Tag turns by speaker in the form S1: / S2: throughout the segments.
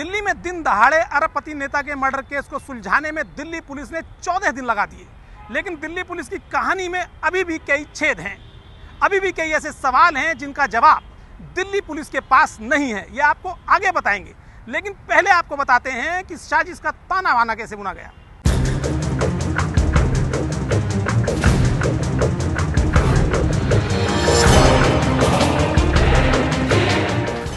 S1: दिल्ली में दिन दहाड़े अरबपति नेता के मर्डर केस को सुलझाने में दिल्ली पुलिस ने 14 दिन लगा दिए। लेकिन दिल्ली पुलिस की कहानी में अभी भी कई छेद हैं, अभी भी कई ऐसे सवाल हैं जिनका जवाब दिल्ली पुलिस के पास नहीं है। ये आपको आगे बताएंगे, लेकिन पहले आपको बताते हैं कि साजिश का ताना बाना कैसे बुना गया।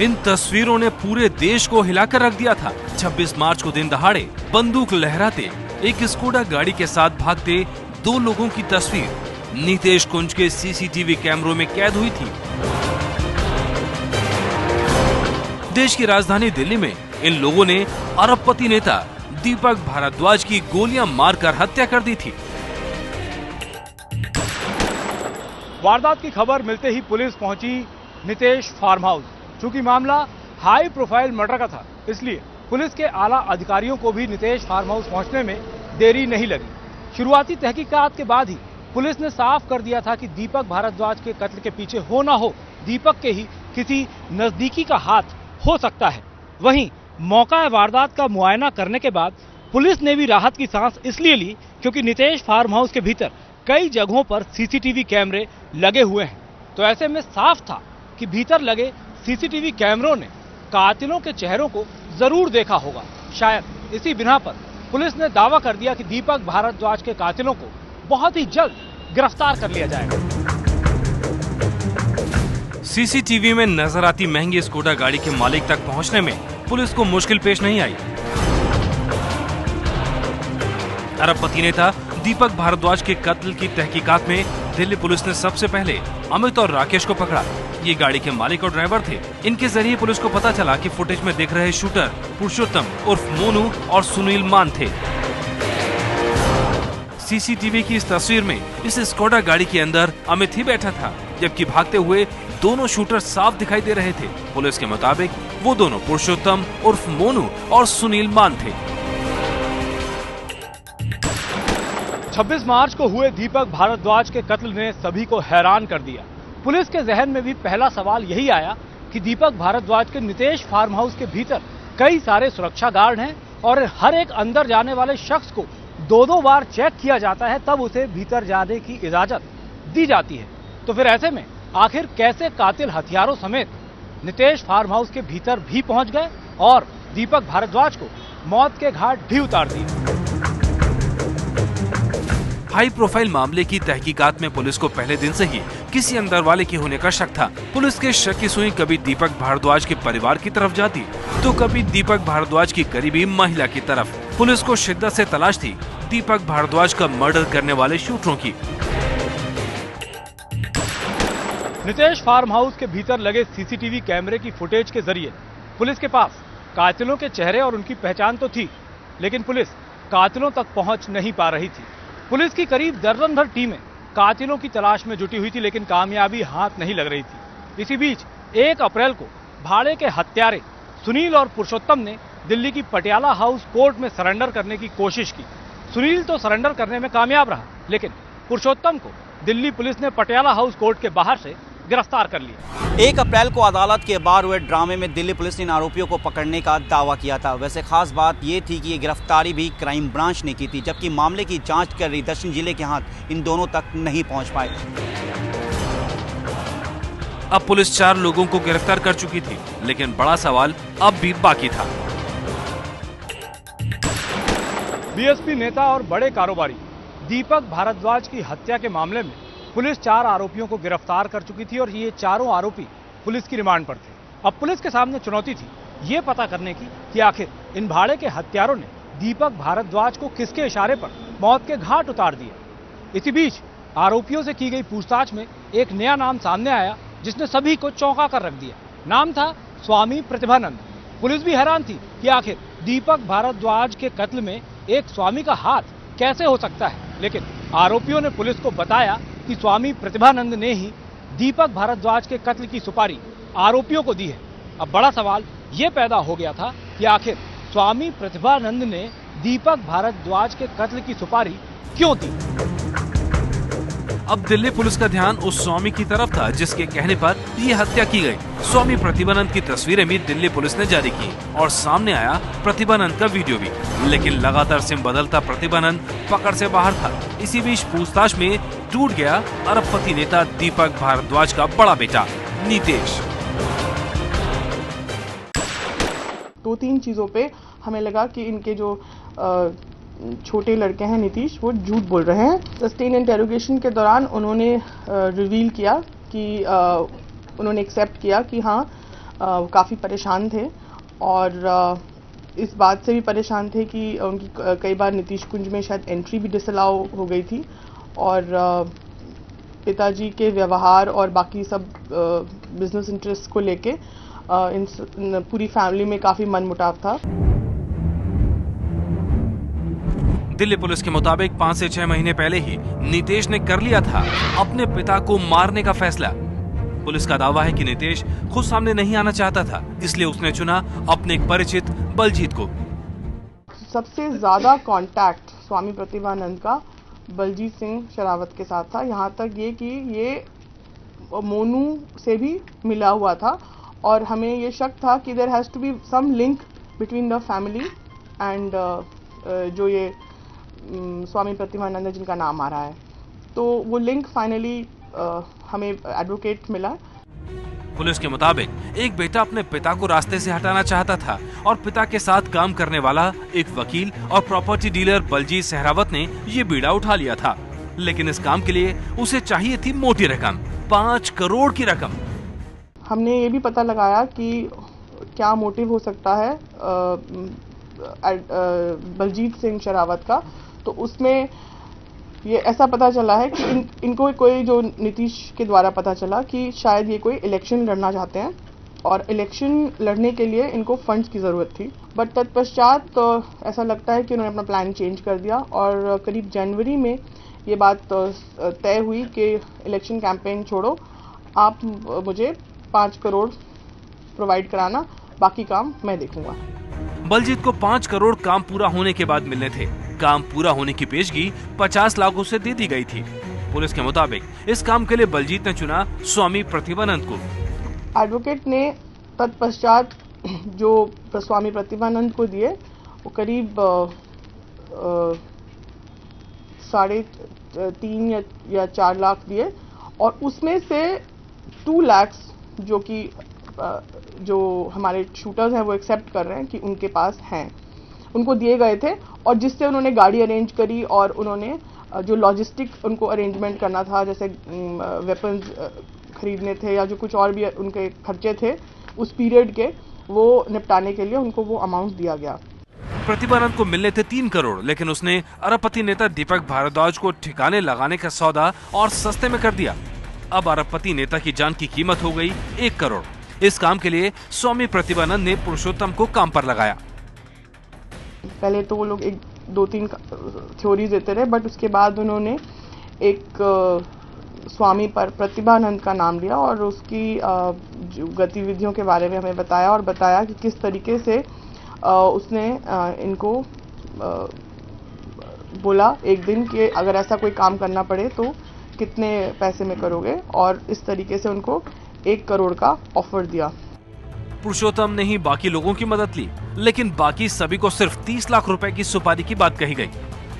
S2: इन तस्वीरों ने पूरे देश को हिलाकर रख दिया था। 26 मार्च को दिन दहाड़े बंदूक लहराते एक स्कोडा गाड़ी के साथ भागते 2 लोगों की तस्वीर नीतेश कुंज के सीसीटीवी कैमरों में कैद हुई थी। देश की राजधानी दिल्ली में इन लोगों ने अरबपति नेता दीपक भारद्वाज की गोलियां मारकर हत्या कर दी थी।
S3: वारदात की खबर मिलते ही पुलिस पहुंची नीतेश फार्म हाउस। चूंकि मामला हाई प्रोफाइल मर्डर का था, इसलिए पुलिस के आला अधिकारियों को भी नीतेश फार्म हाउस पहुंचने में देरी नहीं लगी। शुरुआती तहकीकात के बाद ही पुलिस ने साफ कर दिया था कि दीपक भारद्वाज के कत्ल के पीछे हो ना हो दीपक के ही किसी नजदीकी का हाथ हो सकता है। वहीं मौका वारदात का मुआयना करने के बाद पुलिस ने भी राहत की सांस इसलिए ली क्योंकि नीतेश फार्म हाउस के भीतर कई जगहों पर सीसीटीवी कैमरे लगे हुए हैं। तो ऐसे में साफ था कि भीतर लगे सीसीटीवी कैमरों ने कातिलों के चेहरों को जरूर देखा होगा। शायद इसी बिना पर पुलिस ने दावा कर दिया कि दीपक भारद्वाज के कातिलों को बहुत ही जल्द गिरफ्तार कर लिया जाएगा।
S2: सीसीटीवी में नजर आती महंगी स्कूटर गाड़ी के मालिक तक पहुंचने में पुलिस को मुश्किल पेश नहीं आई। अरबपति नेता दीपक भारद्वाज के कत्ल की तहकीकात में दिल्ली पुलिस ने सबसे पहले अमित और राकेश को पकड़ा। ये गाड़ी के मालिक और ड्राइवर थे। इनके जरिए पुलिस को पता चला कि फुटेज में दिख रहे शूटर पुरुषोत्तम उर्फ मोनू और सुनील मान थे। सीसीटीवी की इस तस्वीर में इस स्कोडा गाड़ी के अंदर अमित ही बैठा था, जबकि भागते हुए दोनों शूटर साफ दिखाई दे रहे थे। पुलिस के मुताबिक वो दोनों पुरुषोत्तम उर्फ मोनू और सुनील मान थे।
S3: 26 मार्च को हुए दीपक भारद्वाज के कत्ल ने सभी को हैरान कर दिया। पुलिस के जहन में भी पहला सवाल यही आया कि दीपक भारद्वाज के नीतेश फार्म हाउस के भीतर कई सारे सुरक्षा गार्ड हैं और हर एक अंदर जाने वाले शख्स को 2-2 बार चेक किया जाता है, तब उसे भीतर जाने की इजाजत दी जाती है। तो फिर ऐसे में आखिर कैसे कातिल हथियारों समेत नीतेश फार्म हाउस के भीतर भी पहुंच गए और दीपक भारद्वाज को मौत के घाट भी उतार दिए।
S2: हाई प्रोफाइल मामले की तहकीकात में पुलिस को पहले दिन से ही किसी अंदर वाले की होने का शक था। पुलिस के शक की सुई कभी दीपक भारद्वाज के परिवार की तरफ जाती तो कभी दीपक भारद्वाज की करीबी महिला की तरफ। पुलिस को शिद्दत से तलाश थी दीपक भारद्वाज का मर्डर करने वाले शूटरों की।
S3: नीतेश फार्म हाउस के भीतर लगे सीसीटीवी कैमरे की फुटेज के जरिए पुलिस के पास कातिलों के चेहरे और उनकी पहचान तो थी, लेकिन पुलिस कातिलों तक पहुंच नहीं पा रही थी। पुलिस की करीब दर्जन भर टीमें कातिलों की तलाश में जुटी हुई थी, लेकिन कामयाबी हाथ नहीं लग रही थी। इसी बीच 1 अप्रैल को भाड़े के हत्यारे सुनील और पुरुषोत्तम ने दिल्ली की पटियाला हाउस कोर्ट में सरेंडर करने की कोशिश की। सुनील तो सरेंडर करने में कामयाब रहा, लेकिन पुरुषोत्तम को दिल्ली पुलिस ने पटियाला हाउस कोर्ट के बाहर से गिरफ्तार कर लिया।
S4: 1 अप्रैल को अदालत के बाहर हुए ड्रामे में दिल्ली पुलिस ने इन आरोपियों को पकड़ने का दावा किया था। वैसे खास बात ये थी कि ये गिरफ्तारी भी क्राइम ब्रांच ने की थी, जबकि मामले की जांच कर रही दक्षिण जिले के हाथ इन दोनों तक नहीं पहुंच पाए।
S2: अब पुलिस 4 लोगों को गिरफ्तार कर चुकी थी, लेकिन बड़ा सवाल अब भी बाकी था।
S3: बीएसपी नेता और बड़े कारोबारी दीपक भारद्वाज की हत्या के मामले में पुलिस 4 आरोपियों को गिरफ्तार कर चुकी थी और ये चारों आरोपी पुलिस की रिमांड पर थे। अब पुलिस के सामने चुनौती थी ये पता करने की कि आखिर इन भाड़े के हत्यारों ने दीपक भारद्वाज को किसके इशारे पर मौत के घाट उतार दिया। इसी बीच आरोपियों से की गई पूछताछ में एक नया नाम सामने आया जिसने सभी को चौंका कर रख दिया। नाम था स्वामी प्रतिभानंद। पुलिस भी हैरान थी कि आखिर दीपक भारद्वाज के कत्ल में एक स्वामी का हाथ कैसे हो सकता है, लेकिन आरोपियों ने पुलिस को बताया कि स्वामी प्रतिभानंद ने ही दीपक भारद्वाज के कत्ल की सुपारी आरोपियों को दी है। अब बड़ा सवाल ये पैदा हो गया था कि आखिर स्वामी प्रतिभानंद ने दीपक भारद्वाज के कत्ल की सुपारी क्यों दी।
S2: अब दिल्ली पुलिस का ध्यान उस स्वामी की तरफ था जिसके कहने पर ये हत्या की गई। स्वामी प्रतिभानंद की तस्वीरें भी दिल्ली पुलिस ने जारी की और सामने आया प्रतिभानंद का वीडियो भी। लेकिन लगातार सिम बदलता प्रतिभानंद पकड़ से बाहर था। इसी बीच पूछताछ में टूट गया अरबपति नेता दीपक भारद्वाज का बड़ा बेटा नीतेश।
S5: 2-3 चीज़ों पे हमें लगा कि इनके जो छोटे लड़के हैं नीतीश, वो झूठ बोल रहे हैं। सस्टेन इंटेरोगेशन के दौरान उन्होंने रिवील किया कि उन्होंने एक्सेप्ट किया कि हाँ काफ़ी परेशान थे और इस बात से भी परेशान थे कि उनकी कई बार नीतीश कुंज में शायद एंट्री भी डिसअलाउ हो गई थी और पिताजी के व्यवहार और बाकी सब बिजनेस इंटरेस्ट को लेके इन पूरी फैमिली में काफ़ी मनमुटाव था।
S2: दिल्ली पुलिस के मुताबिक 5 से 6 महीने पहले ही नीतेश ने कर लिया था अपने पिता को मारने का फैसला। पुलिस का दावा है कि नीतेश खुद सामने नहीं आना चाहता था, इसलिए उसने चुना अपने एक परिचित बलजीत को।
S5: सबसे ज्यादा कांटेक्ट स्वामी प्रतिभानंद का बलजीत सिंह शेरावत के साथ था। यहाँ तक ये कि ये मोनू से भी मिला हुआ था और हमें ये शक था कि there has to be some link between the family and जो ये स्वामी प्रतिभानंद है जिनका नाम आ रहा है। तो वो लिंक फाइनली हमें एडवोकेट मिला।
S2: पुलिस के मुताबिक एक बेटा अपने पिता को रास्ते से हटाना चाहता था और पिता के साथ काम करने वाला एक वकील और प्रॉपर्टी डीलर बलजीत सहरावत ने ये बीड़ा उठा लिया था। लेकिन इस काम के लिए उसे चाहिए थी मोटी रकम, 5 करोड़ की रकम।
S5: हमने ये भी पता लगाया कि क्या मोटिव हो सकता है बलजीत सिंह शेरावत का। तो उसमें ये ऐसा पता चला है कि इनको कोई जो नीतीश के द्वारा पता चला कि शायद ये कोई इलेक्शन लड़ना चाहते हैं और इलेक्शन लड़ने के लिए इनको फंड्स की ज़रूरत थी। बट तत्पश्चात तो ऐसा लगता है कि उन्होंने अपना प्लान चेंज कर दिया और करीब जनवरी में ये बात तय हुई कि इलेक्शन कैंपेन छोड़ो, आप मुझे 5 करोड़ प्रोवाइड कराना, बाकी काम मैं देखूंगा।
S2: बलजीत को 5 करोड़ काम पूरा होने के बाद मिलने थे। काम पूरा होने की पेशगी 50 लाख उसे दे दी गई थी। पुलिस के मुताबिक इस काम के लिए बलजीत ने चुना स्वामी प्रतिभानंद को।
S5: एडवोकेट ने तत्पश्चात जो स्वामी प्रतिभानंद को दिए वो करीब 3.5 या 4 लाख दिए और उसमें से 2 लाख जो कि जो हमारे शूटर्स हैं वो एक्सेप्ट कर रहे हैं कि उनके पास हैं, उनको दिए गए थे और जिससे उन्होंने गाड़ी अरेंज करी और उन्होंने जो लॉजिस्टिक उनको अरेंजमेंट करना था, जैसे वेपन्स खरीदने थे या जो कुछ और भी उनके खर्चे थे उस पीरियड के, वो निपटाने के लिए उनको वो अमाउंट दिया गया।
S2: प्रतिभानंद को मिलने थे 3 करोड़, लेकिन उसने अरबपति नेता दीपक भारद्वाज को ठिकाने लगाने का सौदा और सस्ते में कर दिया। अब अरबपति नेता की जान की कीमत हो गई 1 करोड़। इस काम के लिए स्वामी प्रतिभानंद ने पुरुषोत्तम को काम पर लगाया।
S5: पहले तो वो लोग 1-2-3 थ्योरीज देते रहे, बट उसके बाद उन्होंने एक स्वामी पर प्रतिभानंद का नाम लिया और उसकी गतिविधियों के बारे में हमें बताया और बताया कि किस तरीके से उसने इनको बोला एक दिन कि अगर ऐसा कोई काम करना पड़े तो कितने पैसे में करोगे, और इस तरीके से उनको 1 करोड़ का ऑफर दिया।
S2: पुरुषोत्तम ने ही बाकी लोगों की मदद ली, लेकिन बाकी सभी को सिर्फ 30 लाख रुपए की सुपारी की बात कही गई।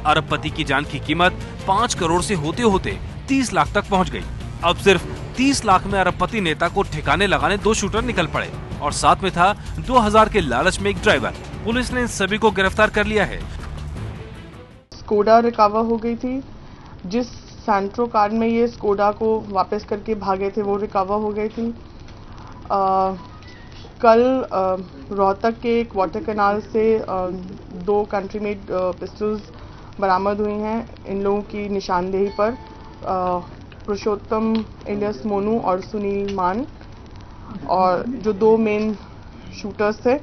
S2: अरबपति की जान की कीमत 5 करोड़ से होते होते 30 लाख तक पहुंच गई। अब सिर्फ 30 लाख में अरबपति नेता को ठिकाने लगाने 2 शूटर निकल पड़े और साथ में था 2000 के लालच में एक ड्राइवर। पुलिस ने इन सभी को गिरफ्तार कर लिया है।
S5: स्कोडा रिकवर हो गई थी, जिस सैंट्रो कार में ये स्कोडा को वापस करके भागे थे वो रिकवर हो गई थी। कल रोहतक के एक वाटर कैनाल से 2 कंट्री मेड पिस्टल्स बरामद हुई हैं। इन लोगों की निशानदेही पर पुरुषोत्तम इलियस मोनू और सुनील मान और जो 2 मेन शूटर्स थे।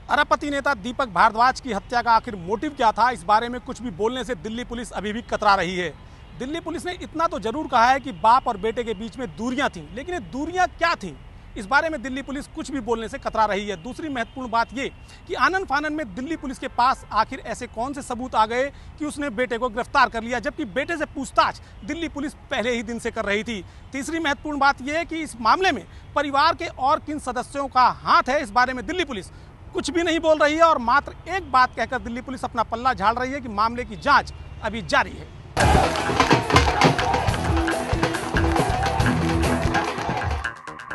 S1: अरबपति नेता दीपक भारद्वाज की हत्या का आखिर मोटिव क्या था, इस बारे में कुछ भी बोलने से दिल्ली पुलिस अभी भी कतरा रही है। दिल्ली पुलिस ने इतना तो जरूर कहा है कि बाप और बेटे के बीच में दूरियां थीं, लेकिन ये दूरियां क्या थीं? इस बारे में दिल्ली पुलिस कुछ भी बोलने से कतरा रही है। दूसरी महत्वपूर्ण बात ये कि आनन फानन में दिल्ली पुलिस के पास आखिर ऐसे कौन से सबूत आ गए कि उसने बेटे को गिरफ्तार कर लिया, जबकि बेटे से पूछताछ दिल्ली पुलिस पहले ही दिन से कर रही थी। तीसरी महत्वपूर्ण बात यह है कि इस मामले में परिवार के और किन सदस्यों का हाथ है, इस बारे में दिल्ली पुलिस कुछ भी नहीं बोल रही है और मात्र एक बात कहकर दिल्ली पुलिस अपना पल्ला झाड़ रही है कि मामले की जांच अभी जारी है।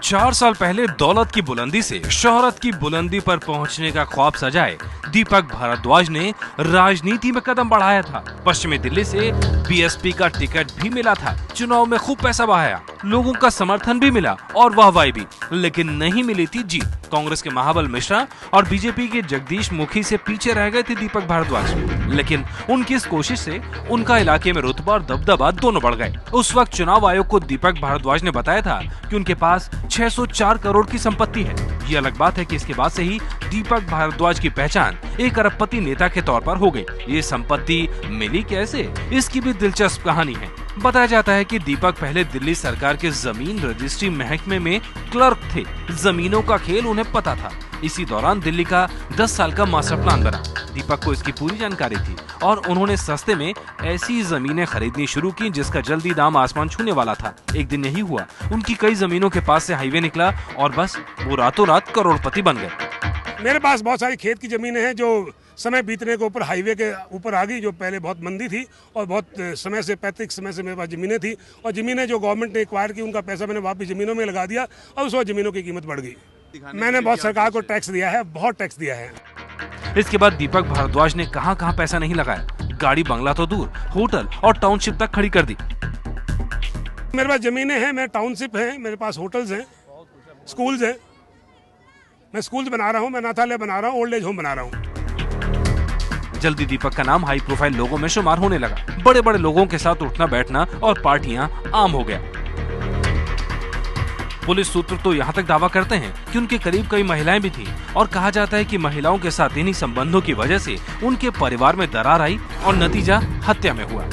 S2: 4 साल पहले दौलत की बुलंदी से शोहरत की बुलंदी पर पहुंचने का ख्वाब सजाए दीपक भारद्वाज ने राजनीति में कदम बढ़ाया था। पश्चिमी दिल्ली से बीएसपी का टिकट भी मिला था, चुनाव में खूब पैसा बहाया, लोगों का समर्थन भी मिला और वाहवाही भी, लेकिन नहीं मिली थी जीत। कांग्रेस के महाबल मिश्रा और बीजेपी के जगदीश मुखी से पीछे रह गए थे दीपक भारद्वाज, लेकिन उनकी इस कोशिश से उनका इलाके में रुतबा और दबदबा दोनों बढ़ गए। उस वक्त चुनाव आयोग को दीपक भारद्वाज ने बताया था कि उनके पास 604 करोड़ की संपत्ति है। ये अलग बात है कि इसके बाद से ही दीपक भारद्वाज की पहचान एक अरबपति नेता के तौर पर हो गई। ये संपत्ति मिली कैसे, इसकी भी दिलचस्प कहानी है। बताया जाता है कि दीपक पहले दिल्ली सरकार के जमीन रजिस्ट्री महकमे में क्लर्क थे। जमीनों का खेल उन्हें पता था। इसी दौरान दिल्ली का 10 साल का मास्टर प्लान बना। दीपक को इसकी पूरी जानकारी थी और उन्होंने सस्ते में ऐसी जमीनें खरीदनी शुरू की जिसका जल्दी दाम आसमान छूने वाला था। एक दिन यही हुआ, उनकी कई जमीनों के पास से हाईवे निकला और बस वो रातों रात करोड़पति बन गए।
S6: मेरे पास बहुत सारी खेत की जमीनें हैं जो समय बीतने के ऊपर हाईवे के ऊपर आ गई, जो पहले बहुत मंदी थी और बहुत समय से पैतृक समय से मेरे पास ज़मीनें थी और ज़मीनें जो गवर्नमेंट ने एक्वायर की उनका पैसा मैंने वापस ज़मीनों में लगा दिया और उस वक्त ज़मीनों की कीमत बढ़ गई। मैंने बहुत सरकार को टैक्स दिया है, बहुत टैक्स दिया है।
S2: इसके बाद दीपक भारद्वाज ने कहां पैसा नहीं लगाया, गाड़ी बंगला तो दूर, होटल और टाउनशिप तक खड़ी कर दी।
S6: मेरे पास ज़मीनें हैं, मेरे टाउनशिप हैं, मेरे पास होटल्स हैं, स्कूल्स हैं। मैं स्कूल्स बना रहा हूँ, मैं अनाथालय बना रहा हूँ, ओल्ड एज होम बना रहा हूँ।
S2: जल्दी दीपक का नाम हाई प्रोफाइल लोगों में शुमार होने लगा। बड़े बड़े लोगों के साथ उठना बैठना और पार्टियां आम हो गया। पुलिस सूत्र तो यहाँ तक दावा करते हैं कि उनके करीब कई महिलाएं भी थीं और कहा जाता है कि महिलाओं के साथ इन्हीं संबंधों की वजह से उनके परिवार में दरार आई और नतीजा हत्या में हुआ।